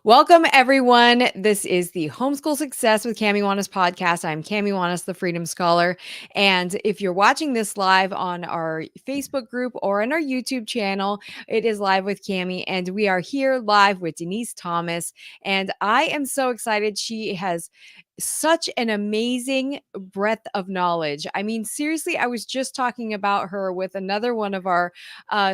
Welcome, everyone. This is the Homeschool Success with Cami Wanis podcast. I'm Cami Wanis, the Freedom Scholar. And if you're watching this live on our Facebook group or on our YouTube channel, it is Live with Cami. And we are here live with Denise Thomas. And I am so excited. She has such an amazing breadth of knowledge. I mean, seriously, I was just talking about her with another one of our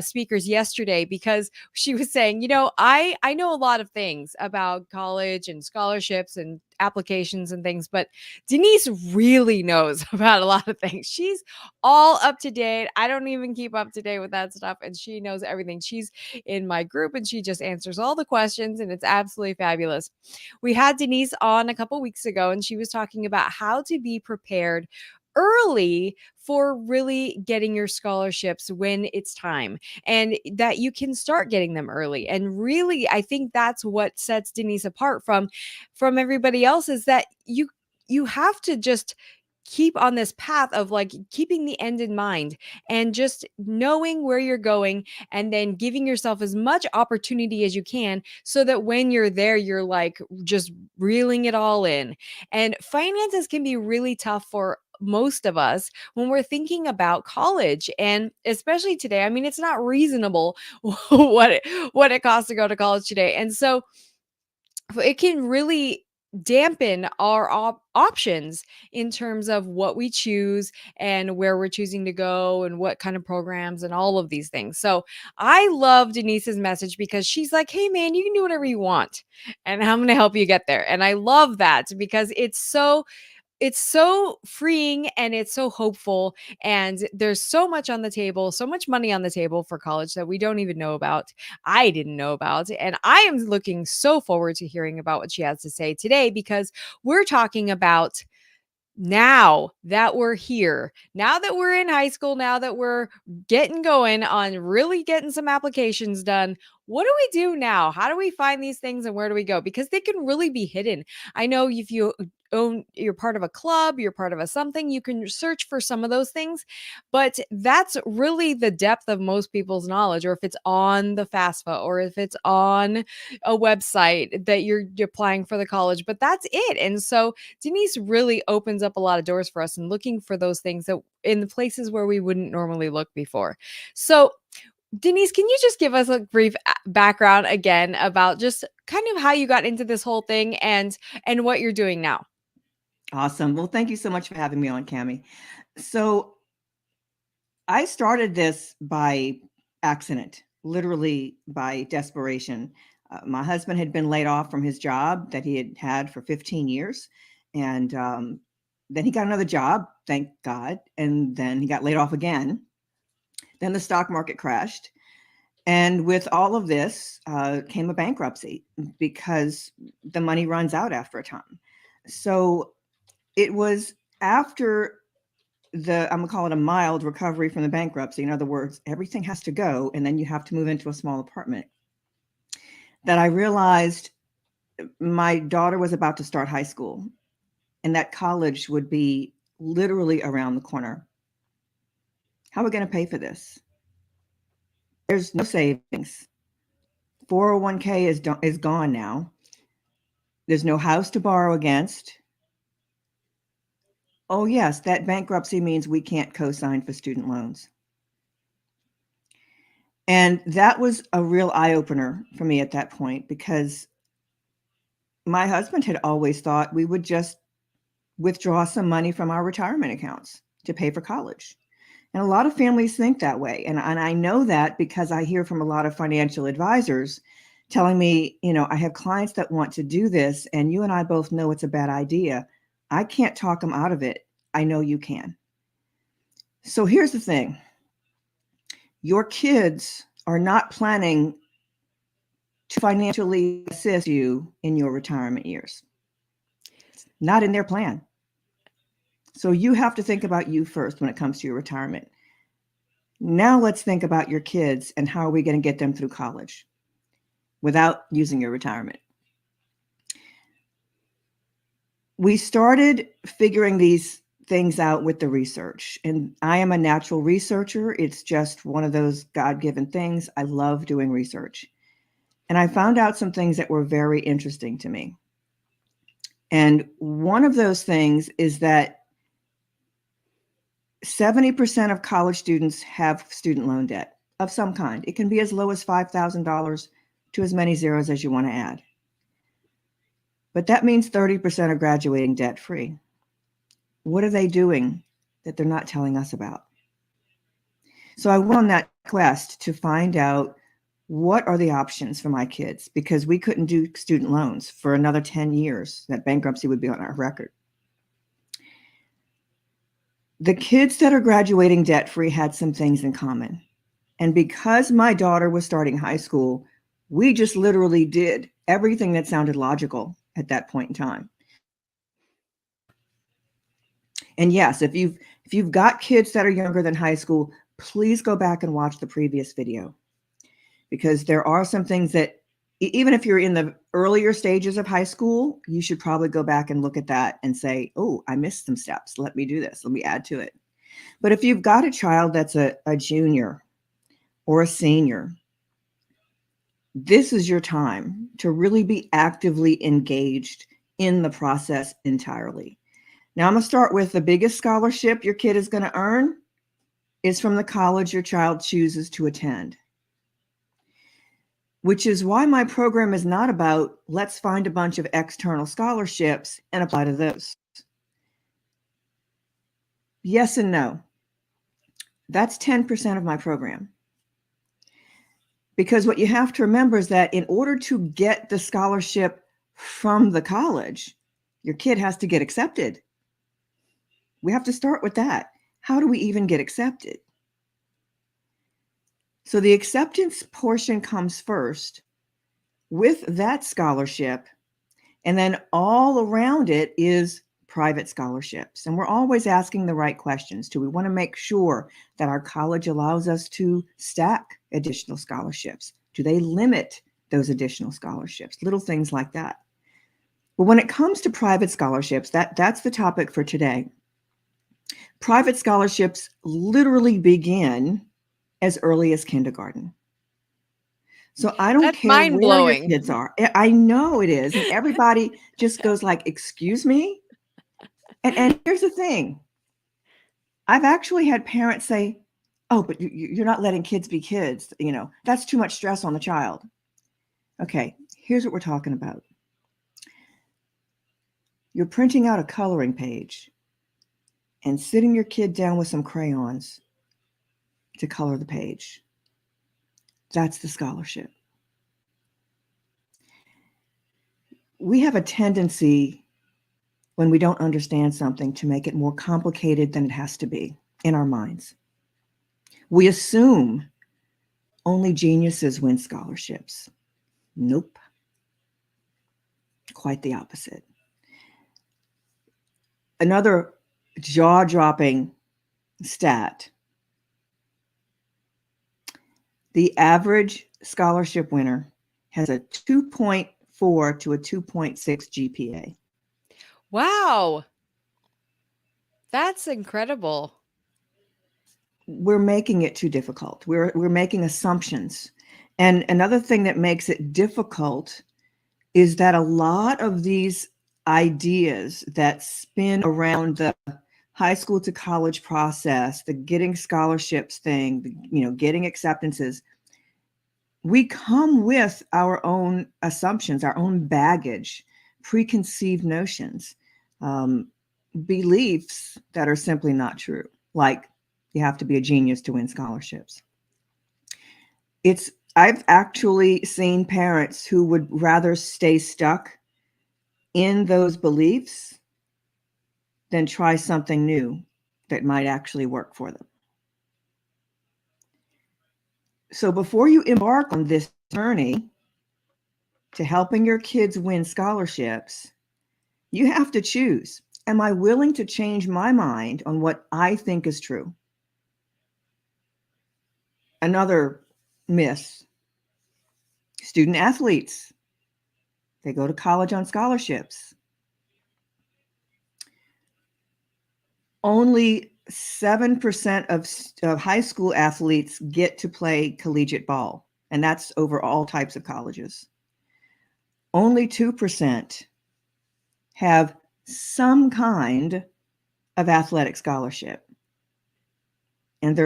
speakers yesterday because she was saying, I know a lot of things about college and scholarships and applications and things, but Denise really knows about a lot of things. She's all up to date. I don't even keep up to date with that stuff, and she knows everything. She's in my group and she just answers all the questions, and it's absolutely fabulous. We had Denise on a couple weeks ago, and she was talking about how to be prepared early for really getting your scholarships when it's time, and that you can start getting them early. And really, I think that's what sets Denise apart from everybody else, is that you have to just keep on this path of like keeping the end in mind and just knowing where you're going, and then giving yourself as much opportunity as you can so that when you're there, you're like just reeling it all in. And finances can be really tough for most of us when we're thinking about college, and especially today. I mean, it's not reasonable what it costs to go to college today. And so it can really dampen our options in terms of what we choose and where we're choosing to go and what kind of programs and all of these things. So I love Denise's message because she's like, hey man, you can do whatever you want and I'm going to help you get there. And I love that because it's so freeing and it's so hopeful, and there's so much on the table, so much money on the table for college that we don't even know about. I didn't know about, and I am looking so forward to hearing about what she has to say today, because we're talking about, now that we're here, now that we're in high school, now that we're getting going on really getting some applications done, what do we do now? How do we find these things and where do we go? Because they can really be hidden. I know if you're part of a club, you're part of a something, you can search for some of those things, but that's really the depth of most people's knowledge. Or if it's on the FAFSA, or if it's on a website that you're applying for the college, but that's it. And so Denise really opens up a lot of doors for us and looking for those things that in the places where we wouldn't normally look before. So Denise, can you just give us a brief background again about just kind of how you got into this whole thing and what you're doing now? Awesome. Well, thank you so much for having me on, Cami. So I started this by accident, literally by desperation. My husband had been laid off from his job that he had had for 15 years. And then he got another job, thank God. And then he got laid off again. Then the stock market crashed. And with all of this came a bankruptcy because the money runs out after a time. So it was after I'm gonna call it a mild recovery from the bankruptcy. In other words, everything has to go, and then you have to move into a small apartment. That I realized my daughter was about to start high school, and that college would be literally around the corner. How are we going to pay for this? There's no savings. 401k is gone now. There's no house to borrow against. Oh yes, that bankruptcy means we can't co-sign for student loans. And that was a real eye-opener for me at that point, because my husband had always thought we would just withdraw some money from our retirement accounts to pay for college. And a lot of families think that way. And I know that because I hear from a lot of financial advisors telling me, I have clients that want to do this, and you and I both know it's a bad idea. I can't talk them out of it. I know you can. So here's the thing. Your kids are not planning to financially assist you in your retirement years. It's not in their plan. So you have to think about you first when it comes to your retirement. Now let's think about your kids and how are we going to get them through college without using your retirement. We started figuring these things out with the research, and I am a natural researcher. It's just one of those God-given things. I love doing research. And I found out some things that were very interesting to me. And one of those things is that 70% of college students have student loan debt of some kind. It can be as low as $5,000 to as many zeros as you want to add. But that means 30% are graduating debt free. What are they doing that they're not telling us about? So I went on that quest to find out what are the options for my kids, because we couldn't do student loans for another 10 years. That bankruptcy would be on our record. The kids that are graduating debt free had some things in common. And because my daughter was starting high school, we just literally did everything that sounded logical at that point in time. And yes, if you've got kids that are younger than high school, please go back and watch the previous video, because there are some things that even if you're in the earlier stages of high school, you should probably go back and look at that and say, oh, I missed some steps. Let me do this. Let me add to it. But if you've got a child that's a junior or a senior, this is your time to really be actively engaged in the process entirely. Now, I'm going to start with the biggest scholarship your kid is going to earn is from the college your child chooses to attend, which is why my program is not about let's find a bunch of external scholarships and apply to those. Yes and no. That's 10% of my program. Because what you have to remember is that in order to get the scholarship from the college, your kid has to get accepted. We have to start with that. How do we even get accepted? So the acceptance portion comes first with that scholarship, and then all around it is private scholarships. And we're always asking the right questions. Do we want to make sure that our college allows us to stack additional scholarships? Do they limit those additional scholarships? Little things like that. But when it comes to private scholarships, that's the topic for today. Private scholarships literally begin as early as kindergarten. So I don't That's care where your mind-blowing. kids are. I know it is. And everybody just goes like, excuse me? And here's the thing. I've actually had parents say, oh, but you're not letting kids be kids. You know, that's too much stress on the child. Okay, here's what we're talking about. You're printing out a coloring page and sitting your kid down with some crayons to color the page. That's the scholarship. We have a tendency when we don't understand something to make it more complicated than it has to be in our minds. We assume only geniuses win scholarships. Nope. Quite the opposite. Another jaw-dropping stat. The average scholarship winner has a 2.4 to a 2.6 GPA. Wow. That's incredible. We're making it too difficult. We're making assumptions. And another thing that makes it difficult is that a lot of these ideas that spin around the high school to college process, the getting scholarships thing, getting acceptances, we come with our own assumptions, our own baggage, preconceived notions, beliefs that are simply not true, like you have to be a genius to win scholarships. I've actually seen parents who would rather stay stuck in those beliefs than try something new that might actually work for them. So before you embark on this journey to helping your kids win scholarships, you have to choose. Am I willing to change my mind on what I think is true? Another myth. Student athletes, they go to college on scholarships. Only 7% of high school athletes get to play collegiate ball. and that's over all types of colleges. Only 2% have some kind of athletic scholarship. And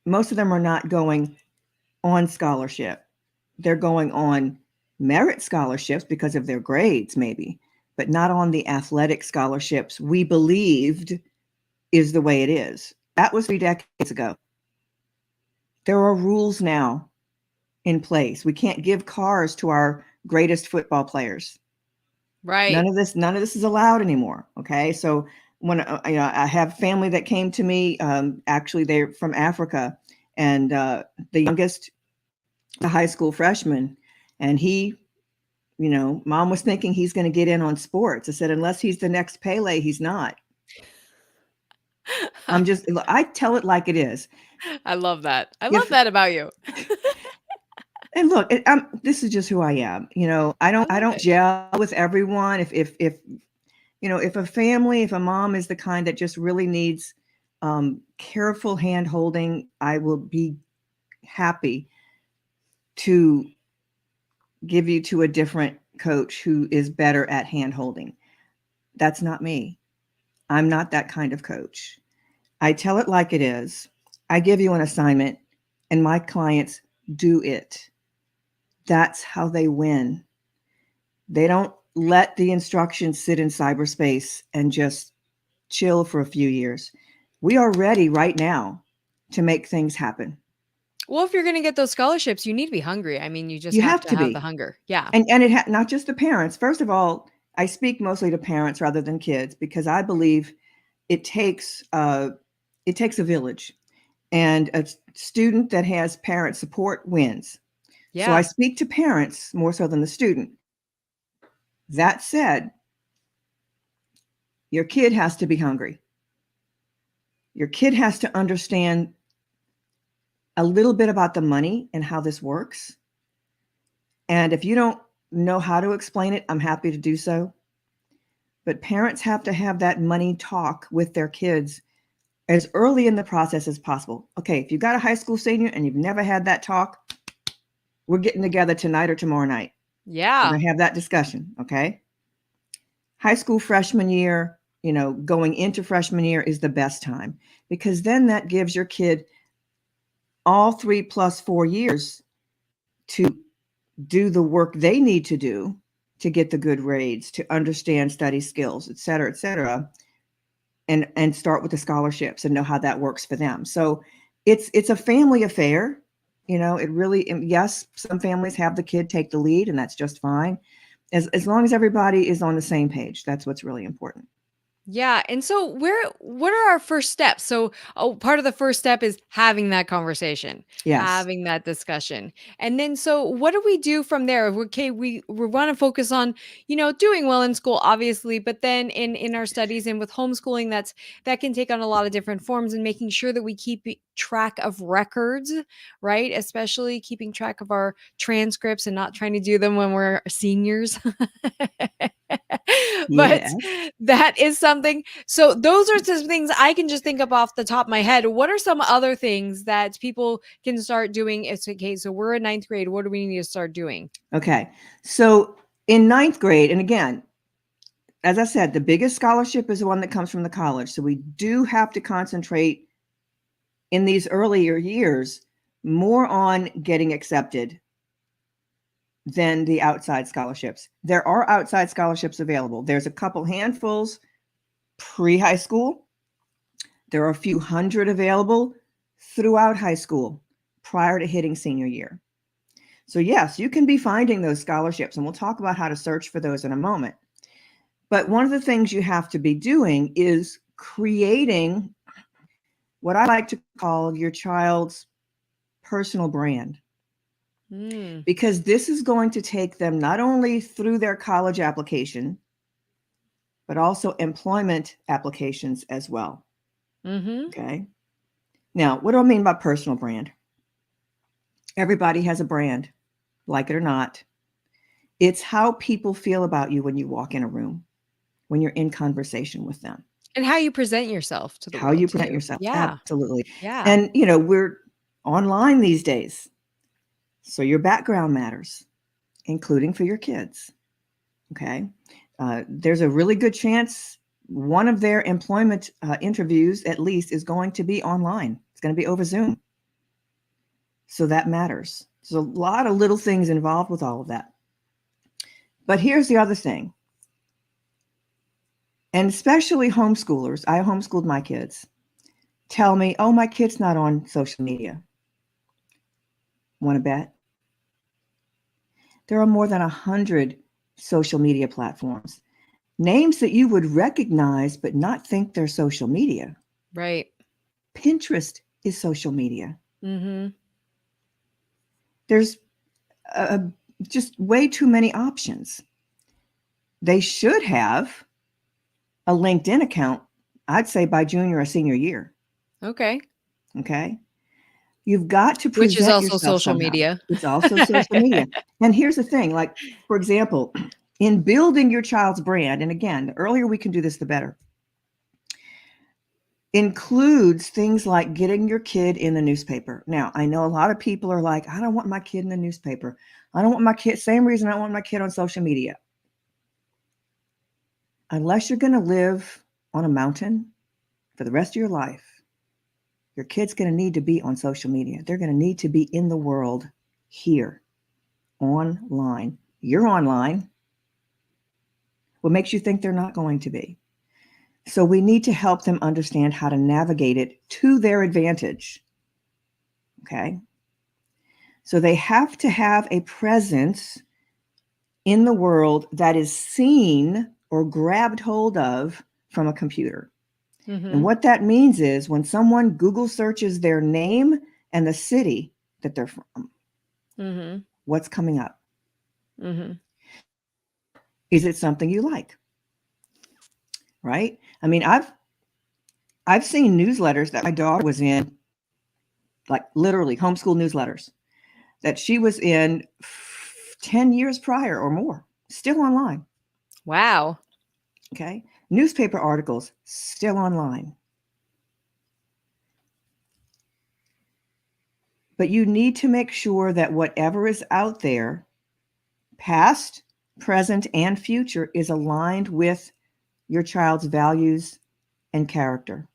most of them are not going on scholarship. They're going on merit scholarships because of their grades, maybe, but not on the athletic scholarships we believed is the way it is. That was 3 decades ago. There are rules now in place. We can't give cars to our greatest football players. Right. None of this is allowed anymore. Okay. So when I have family that came to me, actually they're from Africa, and the youngest, the high school freshman, and he, mom was thinking he's going to get in on sports. I said, unless he's the next Pele, he's not. I tell it like it is. I love that. I love that about you. And look, this is just who I am. I don't gel with everyone. If a family, if a mom is the kind that just really needs careful hand holding, I will be happy to give you to a different coach who is better at hand holding. That's not me. I'm not that kind of coach. I tell it like it is. I give you an assignment and my clients do it. That's how they win. They don't let the instructions sit in cyberspace and just chill for a few years. We are ready right now to make things happen. Well, if you're going to get those scholarships, you need to be hungry. I mean, you just have to have the hunger. Yeah. And not just the parents. First of all, I speak mostly to parents rather than kids because I believe it takes a village, and a student that has parent support wins. Yeah. So I speak to parents more so than the student. That said, your kid has to be hungry. Your kid has to understand a little bit about the money and how this works. And if you don't know how to explain it, I'm happy to do so. But parents have to have that money talk with their kids as early in the process as possible. Okay, if you've got a high school senior and you've never had that talk, we're getting together tonight or tomorrow night. Yeah. We're going to have that discussion, okay? High school freshman year, going into freshman year is the best time, because then that gives your kid all 3 + 4 years to do the work they need to do to get the good grades, to understand study skills, et cetera, and start with the scholarships and know how that works for them. So it's a family affair. It really, yes, some families have the kid take the lead, and that's just fine. As long as everybody is on the same page, that's what's really important. Yeah. And so what are our first steps? So part of the first step is having that conversation, Yes. having that discussion. And then, so what do we do from there? Okay, we want to focus on, doing well in school, obviously, but then in our studies and with homeschooling, that can take on a lot of different forms, and making sure that we keep track of records, right? Especially keeping track of our transcripts and not trying to do them when we're seniors. But Yes. that is something. So those are some things I can just think of off the top of my head. What are some other things that people can start doing? It's okay. So we're in 9th grade. What do we need to start doing? Okay. So in 9th grade, and again, as I said, the biggest scholarship is the one that comes from the college. So we do have to concentrate in these earlier years more on getting accepted than the outside scholarships. There are outside scholarships available. There's a couple handfuls pre-high school. There are a few hundred available throughout high school prior to hitting senior year. So yes, you can be finding those scholarships, and we'll talk about how to search for those in a moment. But one of the things you have to be doing is creating what I like to call your child's personal brand. Because this is going to take them not only through their college application, but also employment applications as well. Okay. Now, what do I mean by personal brand? Everybody has a brand, like it or not. It's how people feel about you when you walk in a room, when you're in conversation with them. And how you present yourself to the world. How you present yourself. Yeah. Absolutely. Yeah. And, we're online these days. So your background matters, including for your kids. Okay. There's a really good chance one of their employment interviews, at least, is going to be online. It's going to be over Zoom. So that matters. There's a lot of little things involved with all of that. But here's the other thing. And especially homeschoolers, I homeschooled my kids, tell me, oh, my kid's not on social media. Want to bet? There are more than 100 social media platforms. Names that you would recognize but not think they're social media. Right. Pinterest is social media. Mm-hmm. There's just way too many options. They should have a LinkedIn account, I'd say by junior or senior year. Okay. Okay. You've got to Which is present also yourself social somehow. media. It's also social media. And here's the thing, like, for example, in building your child's brand, and again, the earlier we can do this, the better, includes things like getting your kid in the newspaper. Now, I know a lot of people are like, I don't want my kid in the newspaper. I don't want my kid, same reason I don't want my kid on social media. Unless you're going to live on a mountain for the rest of your life, your kid's going to need to be on social media. They're going to need to be in the world here, online. You're online. What makes you think they're not going to be? So we need to help them understand how to navigate it to their advantage. Okay. So they have to have a presence in the world that is seen or grabbed hold of from a computer. Mm-hmm. And what that means is when someone Google searches their name and the city that they're from, Mm-hmm. what's coming up? Mm-hmm. Is it something you like? Right? I mean, I've seen newsletters that my daughter was in, like literally homeschool newsletters that she was in 10 years prior or more, still online. Wow. Okay. Newspaper articles, still online. But you need to make sure that whatever is out there, past, present, and future, is aligned with your child's values and character.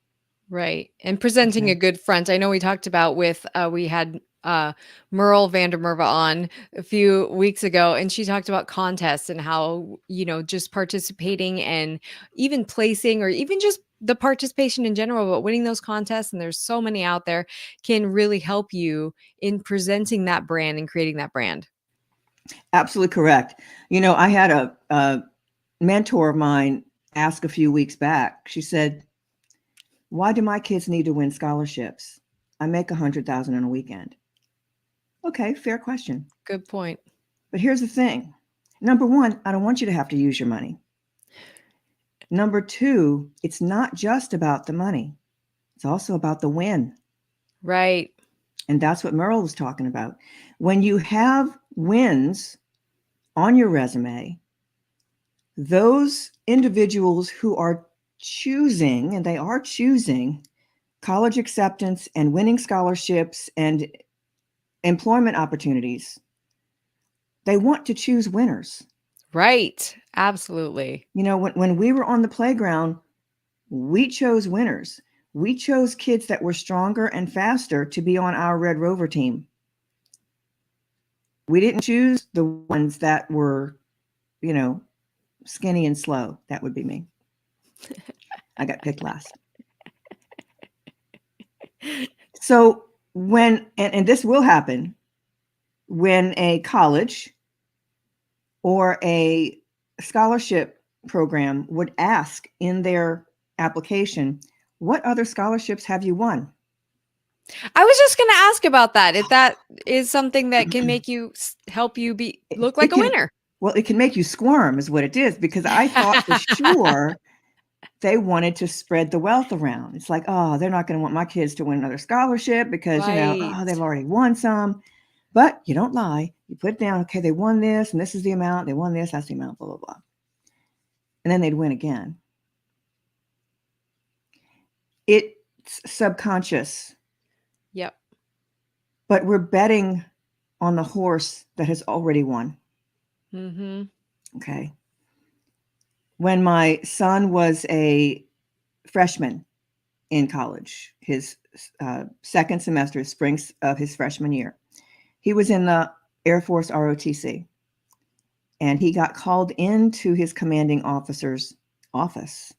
Right. And presenting Okay. a good front. I know we talked about with we had Merle Vandermerva on a few weeks ago, and she talked about contests and how, just participating and even placing or even just the participation in general, but winning those contests, and there's so many out there, can really help you in presenting that brand and creating that brand. Absolutely correct. I had a mentor of mine ask a few weeks back. She said, why do my kids need to win scholarships? I make $100,000 in a weekend. Okay, fair question. Good point. But here's the thing. Number one, I don't want you to have to use your money. Number two, it's not just about the money. It's also about the win. Right. And that's what Merle was talking about. When you have wins on your resume, those individuals who are choosing, and they are choosing college acceptance and winning scholarships and employment opportunities, they want to choose winners. Right. Absolutely. When we were on the playground, we chose winners. We chose kids that were stronger and faster to be on our Red Rover team. We didn't choose the ones that were, skinny and slow. That would be me. I got picked last. So and this will happen when a college or a scholarship program would ask in their application, what other scholarships have you won? I was just going to ask about that. If that is something that can make you help you look like a winner. Well, it can make you squirm is what it is, because I thought for sure they wanted to spread the wealth around. It's like, oh, they're not going to want my kids to win another scholarship because, Right. they've already won some. But you don't lie. You put it down, okay, they won this, and this is the amount. They won this, that's the amount, blah, blah, blah. And then they'd win again. It's subconscious. Yep. But we're betting on the horse that has already won. Mm-hmm. Okay. When my son was a freshman in college, his second semester, spring of his freshman year, he was in the Air Force ROTC, and he got called into his commanding officer's office.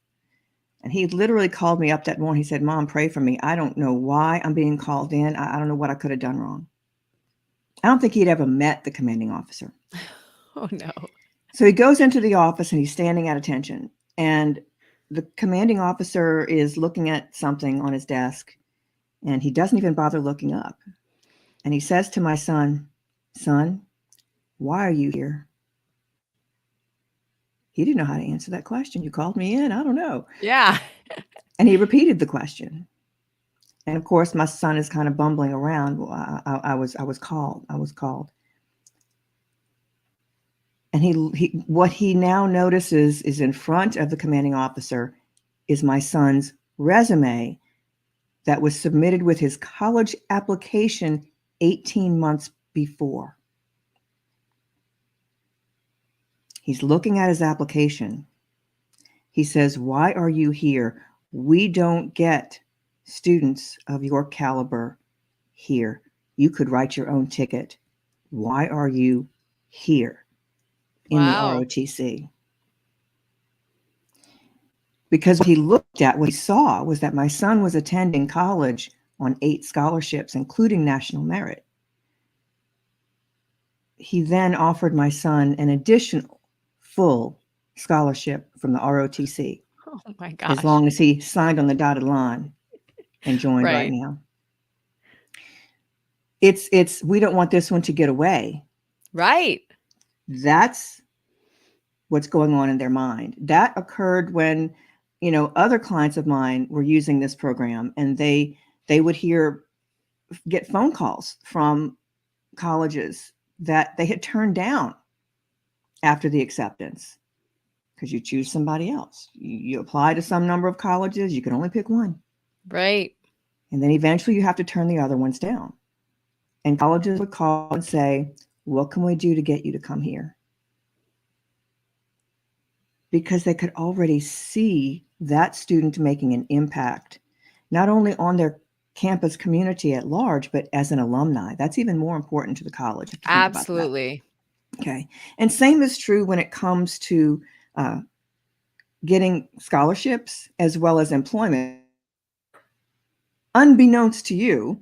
And he literally called me up that morning. He said, "Mom, pray for me. I don't know why I'm being called in. I don't know what I could have done wrong." I don't think he'd ever met the commanding officer. Oh no. So he goes into the office and he's standing at attention. And the commanding officer is looking at something on his desk, and he doesn't even bother looking up. And he says to my son, "Son, why are you here?" He didn't know how to answer that question. "You called me in. I don't know." Yeah. And he repeated the question. And of course, my son is kind of bumbling around. Well, I was called. I was called. And he what he now notices is in front of the commanding officer is my son's resume that was submitted with his college application 18 months before. He's looking at his application. He says, "Why are you here? We don't get students of your caliber here. You could write your own ticket. Why are you here in the Wow. ROTC?" Because what he looked at, what he saw was that my son was attending college on 8 scholarships, including national merit. He then offered my son an additional full scholarship from the ROTC, Oh my as gosh. long as he signed on the dotted line and joined right Right. now. It's we don't want this one to get away. Right. That's what's going on in their mind. That occurred when, other clients of mine were using this program, and they would get phone calls from colleges that they had turned down after the acceptance, because you choose somebody else. You apply to some number of colleges, you can only pick one. Right. And then eventually you have to turn the other ones down. And colleges would call and say, "What can we do to get you to come here?" Because they could already see that student making an impact, not only on their campus community at large, but as an alumni. That's even more important to the college, if you think about that. Absolutely. Okay. And same is true when it comes to uh, getting scholarships as well as employment. Unbeknownst to you,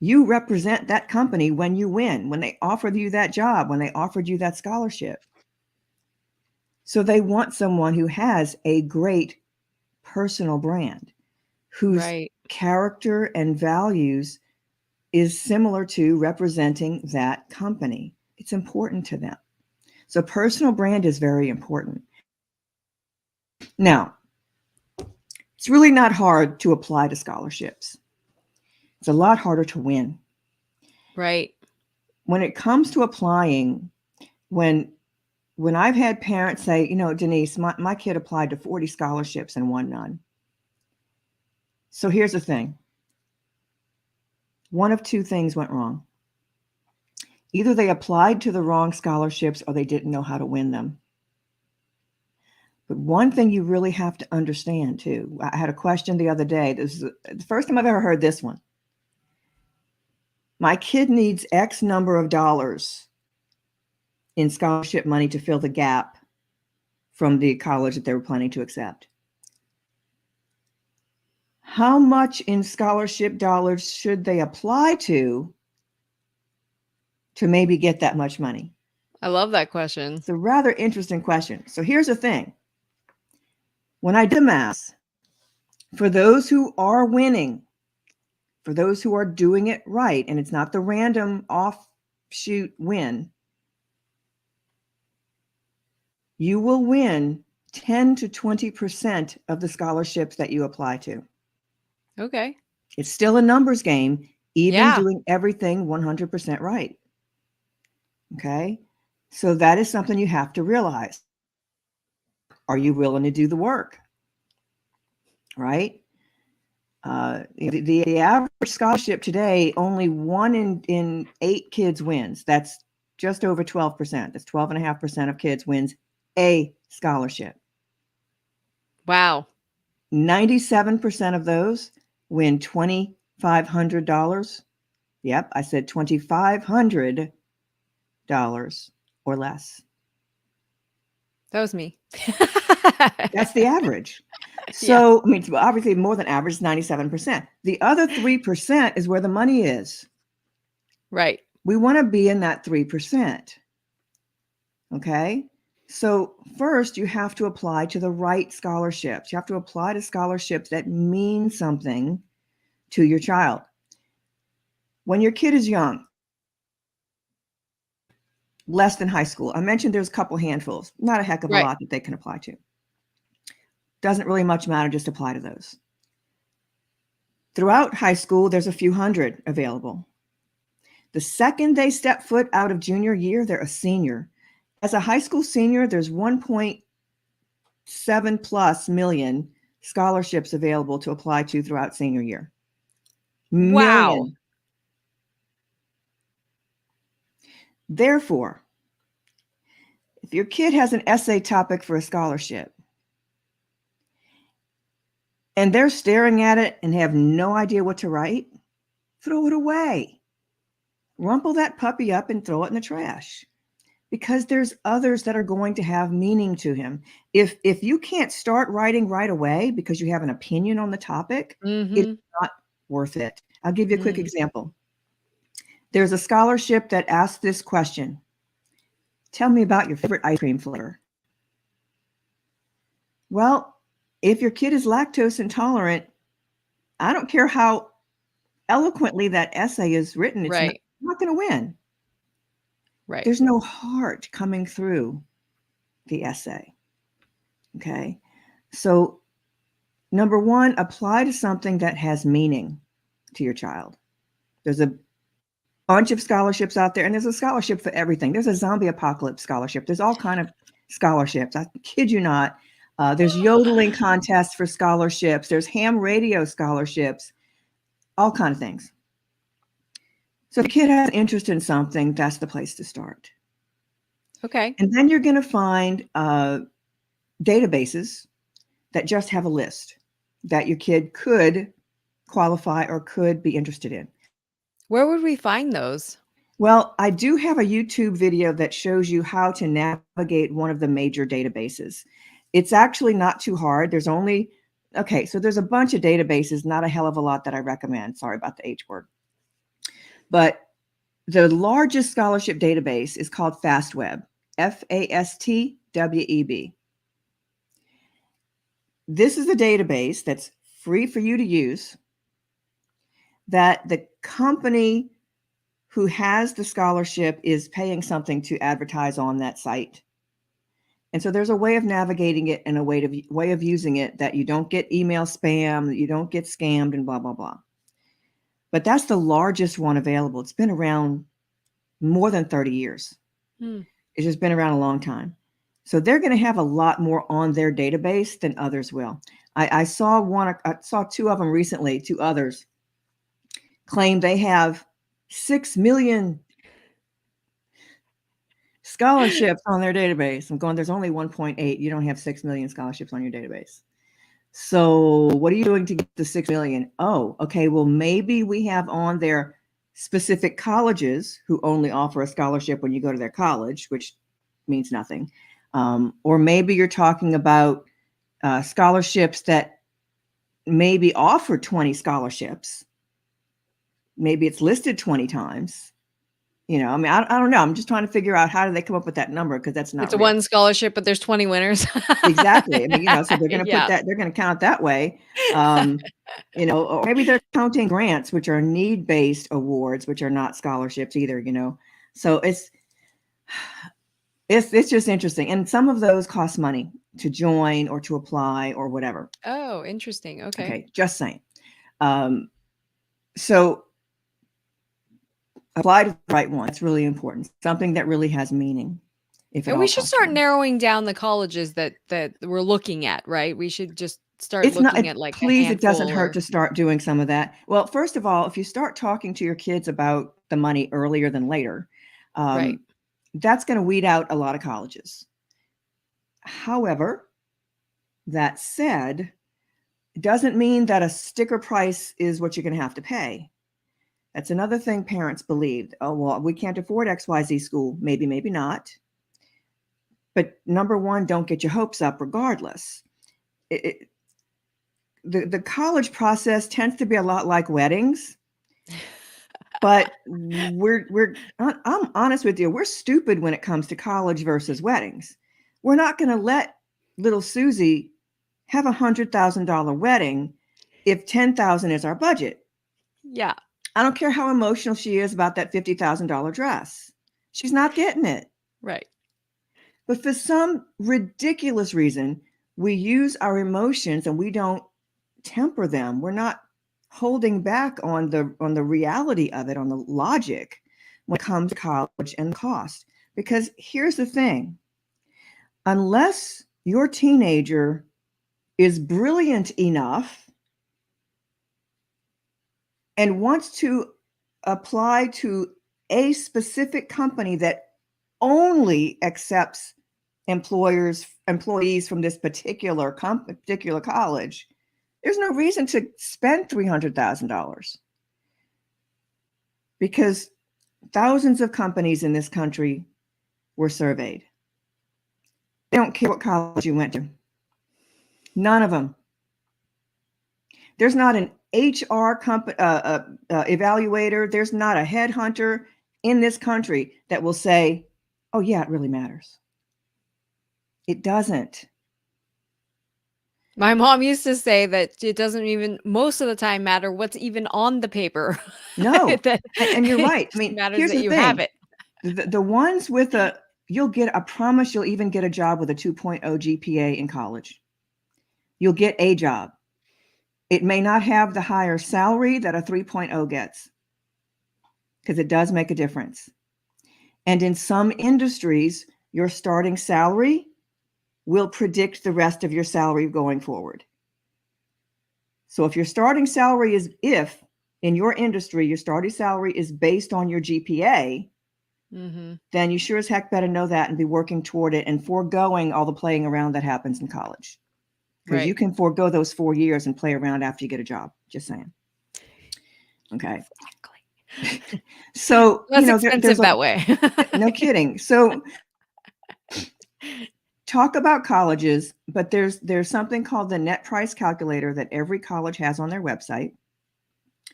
you represent that company when you win, when they offered you that job, when they offered you that scholarship. So they want someone who has a great personal brand, whose Right. character and values is similar to representing that company. It's important to them. So personal brand is very important. Now, it's really not hard to apply to scholarships. It's a lot harder to win. Right. When it comes to applying, when I've had parents say, "Denise, my kid applied to 40 scholarships and won none." So here's the thing. One of two things went wrong. Either they applied to the wrong scholarships or they didn't know how to win them. But one thing you really have to understand too, I had a question the other day. This is the first time I've ever heard this one. My kid needs X number of dollars in scholarship money to fill the gap from the college that they were planning to accept. How much in scholarship dollars should they apply to maybe get that much money? I love that question. It's a rather interesting question. So here's the thing. When I did the math, for those who are winning, for those who are doing it right, and it's not the random offshoot win, you will win 10 to 20% of the scholarships that you apply to. Okay. It's still a numbers game, even Yeah. doing everything 100% right. Okay. So that is something you have to realize. Are you willing to do the work? Right. The average scholarship today, only 1 in 8 kids wins. That's just over 12%. That's 12.5% of kids wins a scholarship. Wow. 97% of those win $2,500. Yep, I said $2,500 or less. That was me. That's the average. Yeah. So, I mean, obviously more than average is 97%. The other 3% is where the money is. Right. We want to be in that 3%. Okay. So, first, you have to apply to the right scholarships. You have to apply to scholarships that mean something to your child. When your kid is young, less than high school, I mentioned there's a couple handfuls, not a heck of a Right. lot that they can apply to. Doesn't really much matter, just apply to those. Throughout high school, there's a few hundred available. The second they step foot out of junior year, they're a senior. As a high school senior, there's 1.7 plus million scholarships available to apply to throughout senior year. Wow. Million. Therefore, if your kid has an essay topic for a scholarship and they're staring at it and have no idea what to write, throw it away. Rumple that puppy up and throw it in the trash, because there's others that are going to have meaning to him. If you can't start writing right away because you have an opinion on the topic, it's not worth it. I'll give you a quick example. There's a scholarship that asks this question: tell me about your favorite ice cream flavor. Well, if your kid is lactose intolerant, I don't care how eloquently that essay is written, it's Right. not going to win. Right. There's no heart coming through the essay. Okay. So, number one, apply to something that has meaning to your child. There's a bunch of scholarships out there, and there's a scholarship for everything. There's a zombie apocalypse scholarship. There's all kind of scholarships. I kid you not. There's yodeling contests for scholarships. There's ham radio scholarships, all kind of things. So if a kid has an interest in something, that's the place to start. Okay. And then you're going to find databases that just have a list that your kid could qualify or could be interested in. Where would we find those? Well, I do have a YouTube video that shows you how to navigate one of the major databases. It's actually not too hard. There's a bunch of databases, not a hell of a lot that I recommend. Sorry about the H word. But the largest scholarship database is called FastWeb, FASTWEB. This is a database that's free for you to use, that the company who has the scholarship is paying something to advertise on that site. And so there's a way of navigating it and a way of using it that you don't get email spam, that you don't get scammed and blah, blah, blah. But that's the largest one available. It's been around more than 30 years. It's just been around a long time. So they're going to have a lot more on their database than others will. I saw two of them recently, two others claim they have 6 million scholarships on their database. I'm going, there's only 1.8. You don't have 6 million scholarships on your database. So what are you doing to get the 6 million? Oh, okay. Well, maybe we have on there specific colleges who only offer a scholarship when you go to their college, which means nothing. Or maybe you're talking about scholarships that maybe offer 20 scholarships. Maybe it's listed 20 times. I mean, I don't know. I'm just trying to figure out how do they come up with that number, because that's not It's a real. one scholarship, but there's 20 winners. Exactly. I mean, so they're going to Yeah. put that, they're going to count that way. Or maybe they're counting grants, which are need-based awards, which are not scholarships either, So it's just interesting. And some of those cost money to join or to apply or whatever. Oh, interesting. Okay. Just saying. So apply to the right one. It's really important. Something that really has meaning. If it And all we should start possible. narrowing down the colleges that we're looking at, right? We should just start It's not, looking at like a please, it doesn't handful hurt or to start doing some of that. Well, first of all, if you start talking to your kids about the money earlier than later, right. that's going to weed out a lot of colleges. However, that said, it doesn't mean that a sticker price is what you're going to have to pay. That's another thing parents believe. Oh, well, we can't afford XYZ school. Maybe, maybe not. But number one, don't get your hopes up regardless. The college process tends to be a lot like weddings. But I'm honest with you, we're stupid when it comes to college versus weddings. We're not going to let little Susie have $100,000 wedding if 10,000 is our budget. Yeah. I don't care how emotional she is about that $50,000 dress. She's not getting it. Right. But for some ridiculous reason, we use our emotions and we don't temper them. We're not holding back on the reality of it, on the logic when it comes to college and cost. Because here's the thing, unless your teenager is brilliant enough and wants to apply to a specific company that only accepts employees from this particular college, there's no reason to spend $300,000 because thousands of companies in this country were surveyed. They don't care what college you went to. None of them. There's not an HR evaluator. There's not a headhunter in this country that will say, oh, yeah, it really matters. It doesn't. My mom used to say that it doesn't even most of the time matter what's even on the paper. No. That And you're right. it I mean, matters here's that the you have thing. it. The ones with I promise you'll even get a job with a 2.0 GPA in college. You'll get a job. It may not have the higher salary that a 3.0 gets because it does make a difference. And in some industries, your starting salary will predict the rest of your salary going forward. So if your starting salary if in your industry, your starting salary is based on your GPA, then you sure as heck better know that and be working toward it and foregoing all the playing around that happens in college. Because you can forego those 4 years and play around after you get a job. Just saying. Okay. Exactly. So, less expensive that way. No kidding. So talk about colleges, but there's something called the net price calculator that every college has on their website.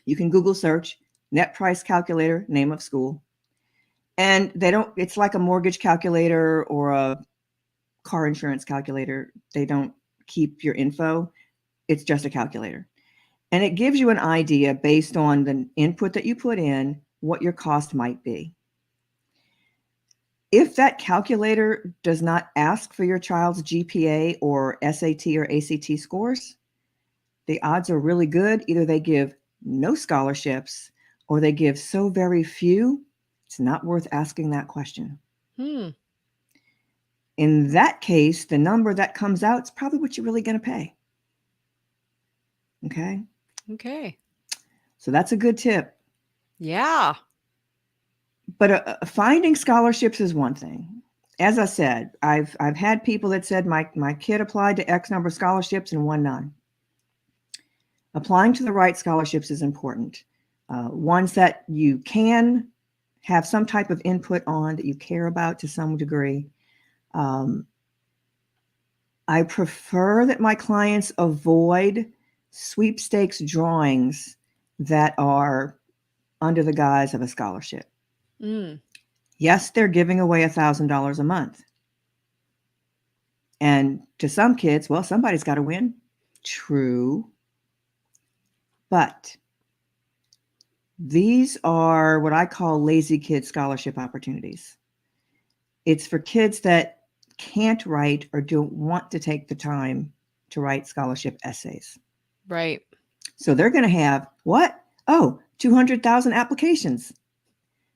You can Google search net price calculator, name of school. And it's like a mortgage calculator or a car insurance calculator. They don't keep your info. It's just a calculator. And it gives you an idea based on the input that you put in, what your cost might be. If that calculator does not ask for your child's GPA or SAT or ACT scores, the odds are really good. Either they give no scholarships or they give so very few, it's not worth asking that question. In that case, the number that comes out is probably what you're really going to pay. Okay. Okay. So that's a good tip. Yeah. But finding scholarships is one thing. As I said, I've had people that said my kid applied to X number of scholarships and won none. Applying to the right scholarships is important. Ones that you can have some type of input on, that you care about to some degree. I prefer that my clients avoid sweepstakes drawings that are under the guise of a scholarship. Yes, they're giving away $1,000 a month. And to some kids, well, somebody's got to win. True. But these are what I call lazy kid scholarship opportunities. It's for kids that can't write or don't want to take the time to write scholarship essays. Right. So they're going to have what? Oh, 200,000 applications.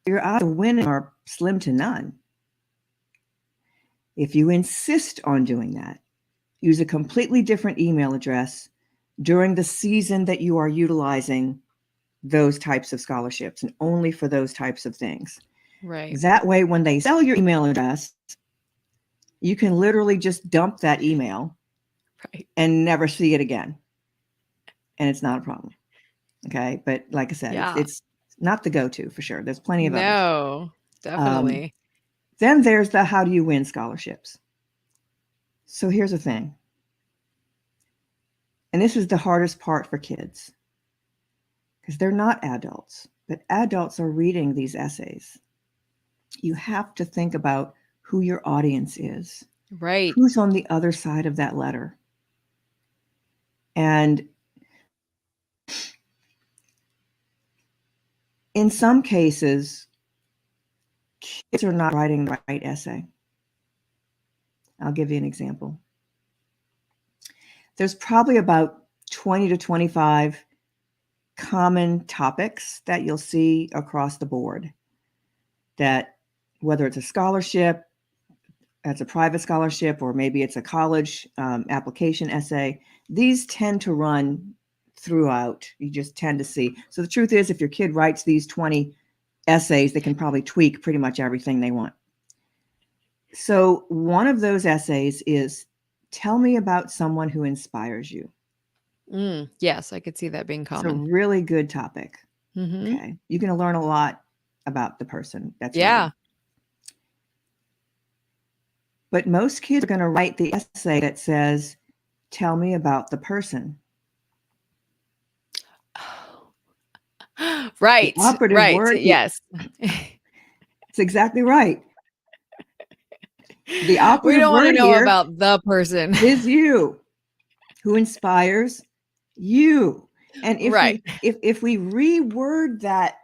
Your odds of winning are slim to none. If you insist on doing that, use a completely different email address during the season that you are utilizing those types of scholarships, and only for those types of things. Right. That way, when they sell your email address, you can literally just dump that email Right. and never see it again. And it's not a problem. Okay. But like I said, Yeah. it's not the go-to for sure. There's plenty of others. No, definitely. Then there's the how do you win scholarships. So here's the thing. And this is the hardest part for kids because they're not adults, but adults are reading these essays. You have to think about who your audience is, Right. who's on the other side of that letter. And in some cases, kids are not writing the right essay. I'll give you an example. There's probably about 20 to 25 common topics that you'll see across the board, that whether it's a scholarship, it's a private scholarship, or maybe it's a college application essay, these tend to run throughout. You just tend to see. So the truth is, if your kid writes these 20 essays, they can probably tweak pretty much everything they want. So one of those essays is, tell me about someone who inspires you. Yes, I could see that being It's a common. really good topic. Mm-hmm. Okay. You're going to learn a lot about the person that's Yeah. writing. But most kids are going to write the essay that says, tell me about the person. Right. The operative Right. word here, Yes. it's exactly right. The We operative don't want to word know here about the person. is you, who inspires you. And if Right. we reword that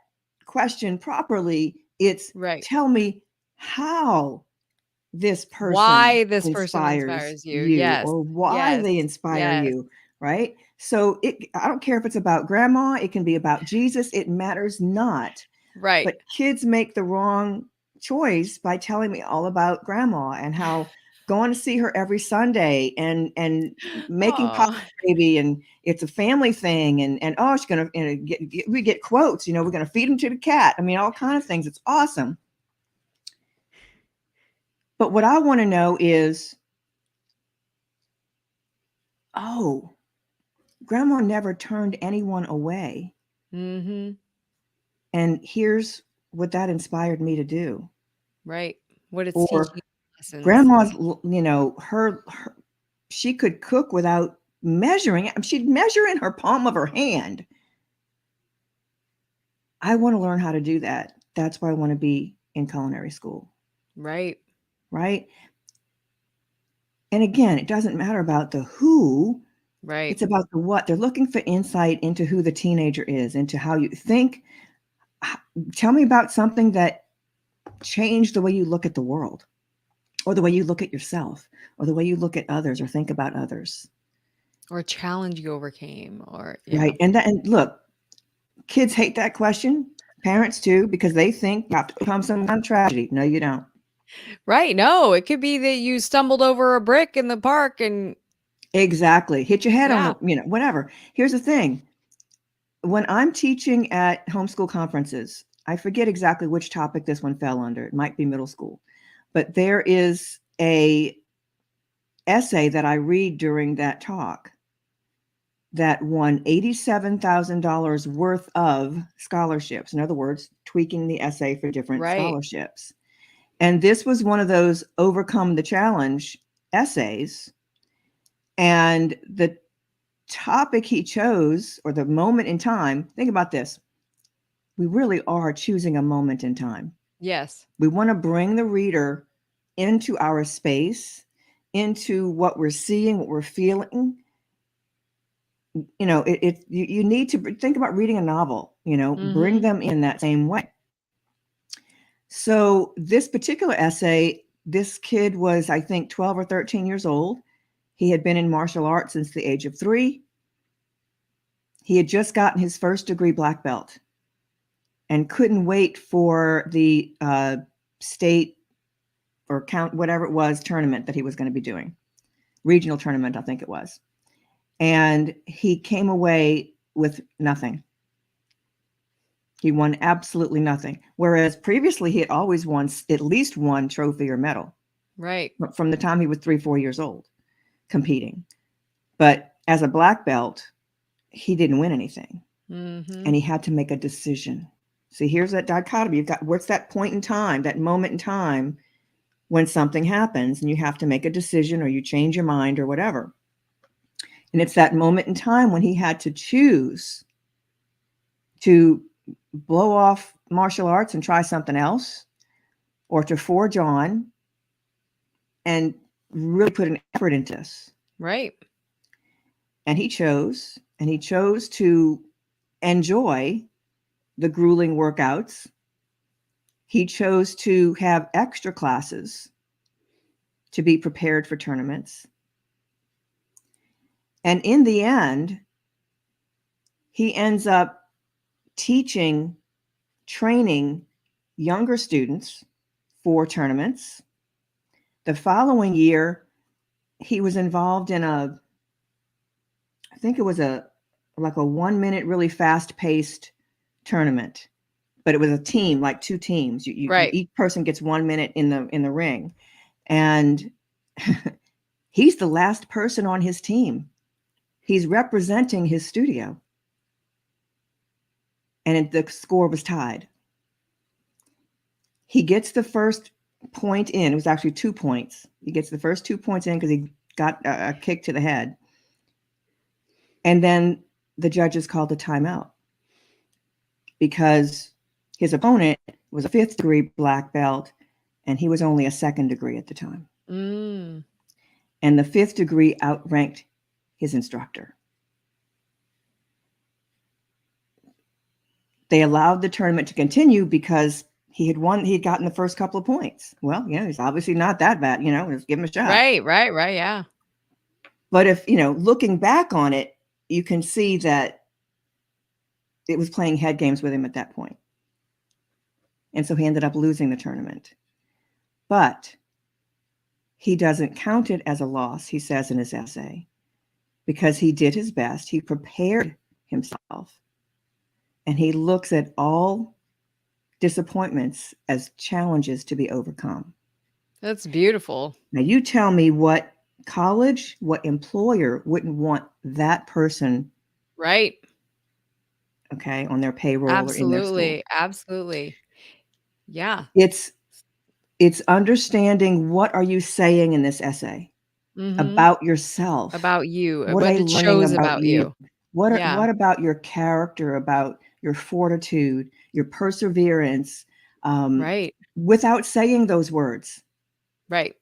question properly, it's Right. tell me how this person Why this person inspires inspires you. you, Yes. or why Yes. they inspire Yes. you, right? So I don't care if it's about grandma, it can be about Jesus, it matters not. Right. But kids make the wrong choice by telling me all about grandma and how going to see her every Sunday and making pop Oh. baby, and it's a family thing, and oh, she's gonna we get quotes, we're gonna feed them to the cat. I mean, all kind of things. It's awesome. But what I want to know is, oh, grandma never turned anyone away. Mm-hmm. And here's what that inspired me to do. Right. What it's Or teaching lessons. grandma's, her she could cook without measuring it. She'd measure in her palm of her hand. I want to learn how to do that. That's why I want to be in culinary school. Right. Right. And again, it doesn't matter about the who, Right. it's about the what. They're looking for insight into who the teenager is, into how you think. Tell me about something that changed the way you look at the world, or the way you look at yourself, or the way you look at others or think about others. Or a challenge you overcame. Or yeah. Right. And look, kids hate that question. Parents too, because they think you have to become some kind of tragedy. No, you don't. Right. No, it could be that you stumbled over a brick in the park and Exactly. Hit your head on yeah. the, whatever. Here's the thing. When I'm teaching at homeschool conferences, I forget exactly which topic this one fell under. It might be middle school. But there is a essay that I read during that talk that won $87,000 worth of scholarships. In other words, tweaking the essay for different Right. scholarships. And this was one of those overcome the challenge essays. And the topic he chose, or the moment in time, think about this. We really are choosing a moment in time. Yes. We want to bring the reader into our space, into what we're seeing, what we're feeling. You need to think about reading a novel, bring Mm-hmm. them in that same way. So this particular essay, this kid was, I think, 12 or 13 years old. He had been in martial arts since the age of 3. He had just gotten his first degree black belt and couldn't wait for the state or count, whatever it was, tournament that he was going to be doing. regional tournament, I think it was. And he came away with nothing. He won absolutely nothing. Whereas previously he had always won at least one trophy or medal. Right. From the time he was 3-4 years old competing. But as a black belt, he didn't win anything. Mm-hmm. And he had to make a decision. See, here's that dichotomy. You've got, what's that point in time, that moment in time when something happens and you have to make a decision or you change your mind or whatever. And it's that moment in time when he had to choose to blow off martial arts and try something else, or to forge on and really put an effort into this. Right. And he chose to enjoy the grueling workouts. He chose to have extra classes to be prepared for tournaments. And in the end, he ends up teaching, training younger students for tournaments. The following year, he was involved in I think it was like a 1 minute, really fast paced tournament, but it was a team, like two teams. Right. Each person gets 1 minute in the ring. And he's the last person on his team. He's representing his studio. And the score was tied. He gets the first point in. It was actually 2 points. He gets the first 2 points in because he got a kick to the head. And then the judges called a timeout because his opponent was a 5th degree black belt and he was only a 2nd degree at the time. Mm. And the 5th degree outranked his instructor. They allowed the tournament to continue because he had won. He had gotten the first couple of points. Well, he's obviously not that bad. Let's give him a shot. Right. Yeah. But if, looking back on it, you can see that it was playing head games with him at that point. And so he ended up losing the tournament. But he doesn't count it as a loss, he says in his essay, because he did his best. He prepared himself. And he looks at all disappointments as challenges to be overcome. That's beautiful. Now, you tell me what college, what employer wouldn't want that person, right? Okay, on their payroll or in their school. Absolutely. Yeah. It's understanding, what are you saying in this essay about yourself, about you, what it shows about you. What about your character, about your fortitude, your perseverance, right, without saying those words. Right.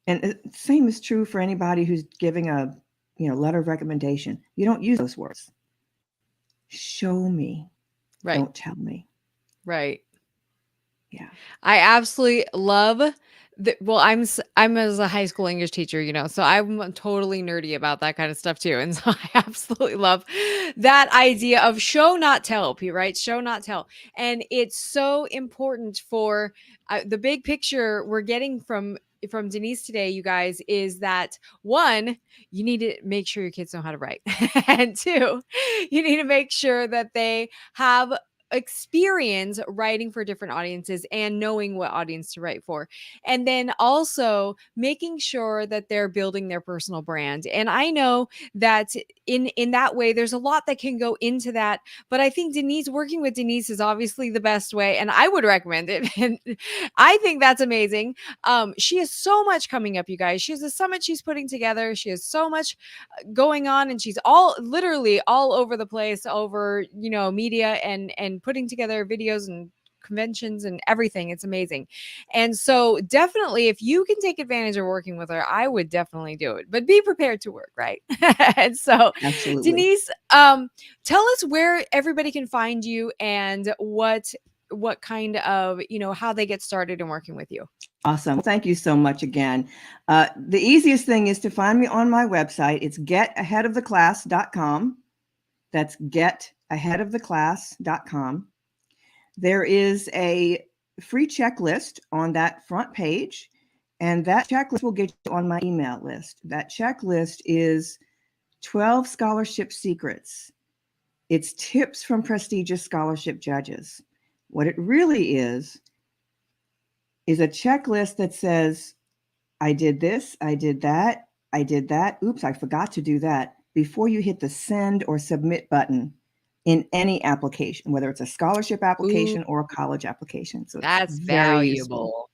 And the same is true for anybody who's giving a letter of recommendation. You don't use those words. Show me. Right. Don't tell me. Right. Yeah. I absolutely love well, I'm as a high school English teacher, so I'm totally nerdy about that kind of stuff too. And so I absolutely love that idea of show, not tell, right? Show, not tell. And it's so important for the big picture we're getting from Denise today, you guys, is that 1, you need to make sure your kids know how to write. And 2, you need to make sure that they have experience writing for different audiences and knowing what audience to write for, and then also making sure that they're building their personal brand. And I know that in that way there's a lot that can go into that, but I think working with Denise is obviously the best way, and I would recommend it. And I think that's amazing. She has so much coming up, you guys. She has a summit she's putting together. She has so much going on, and she's literally all over the place, over media and putting together videos and conventions and everything. It's amazing. And so definitely, if you can take advantage of working with her, I would definitely do it, but be prepared to work, right? And so Absolutely. Denise, tell us where everybody can find you and what kind of, how they get started in working with you. Awesome. Thank you so much again. The easiest thing is to find me on my website. It's getaheadoftheclass.com. That's getaheadoftheclass.com. There is a free checklist on that front page, And that checklist will get you on my email list. That checklist is 12 scholarship secrets. It's tips from prestigious scholarship judges. What it really is a checklist that says, I did this, I did that, I did that. Oops, I forgot to do that before you hit the send or submit button in any application, whether it's a scholarship Ooh, application or a college application. So it's that's very useful. valuable.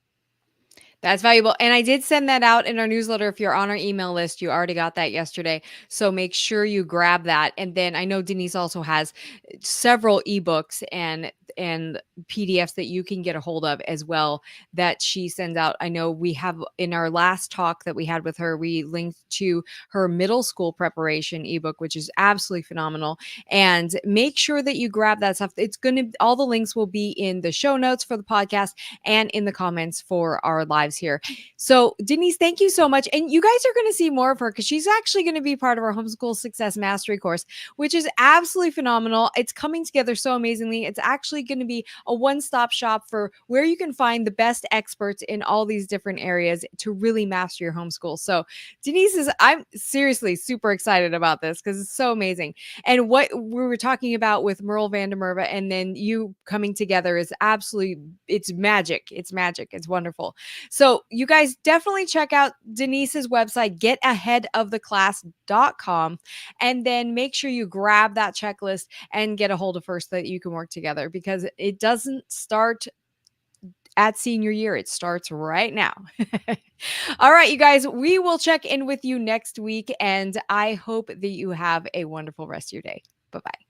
That's valuable. And I did send that out in our newsletter. If you're on our email list, you already got that yesterday. So make sure you grab that. And then I know Denise also has several ebooks and PDFs that you can get a hold of as well that she sends out. I know we have in our last talk that we had with her, we linked to her middle school preparation ebook, which is absolutely phenomenal. And make sure that you grab that stuff. It's going to, all the links will be in the show notes for the podcast and in the comments for our lives here. So, Denise, thank you so much. And you guys are going to see more of her because she's actually going to be part of our Homeschool Success Mastery course, which is absolutely phenomenal. It's coming together so amazingly. It's actually going to be a one-stop shop for where you can find the best experts in all these different areas to really master your homeschool. So, I'm seriously super excited about this because it's so amazing. And what we were talking about with Merle van der Merwe and then you coming together is absolutely, it's magic. It's magic. It's wonderful. So you guys definitely check out Denise's website, getaheadoftheclass.com, and then make sure you grab that checklist and get a hold of her so that you can work together because it doesn't start at senior year. It starts right now. All right, you guys, we will check in with you next week, and I hope that you have a wonderful rest of your day. Bye bye.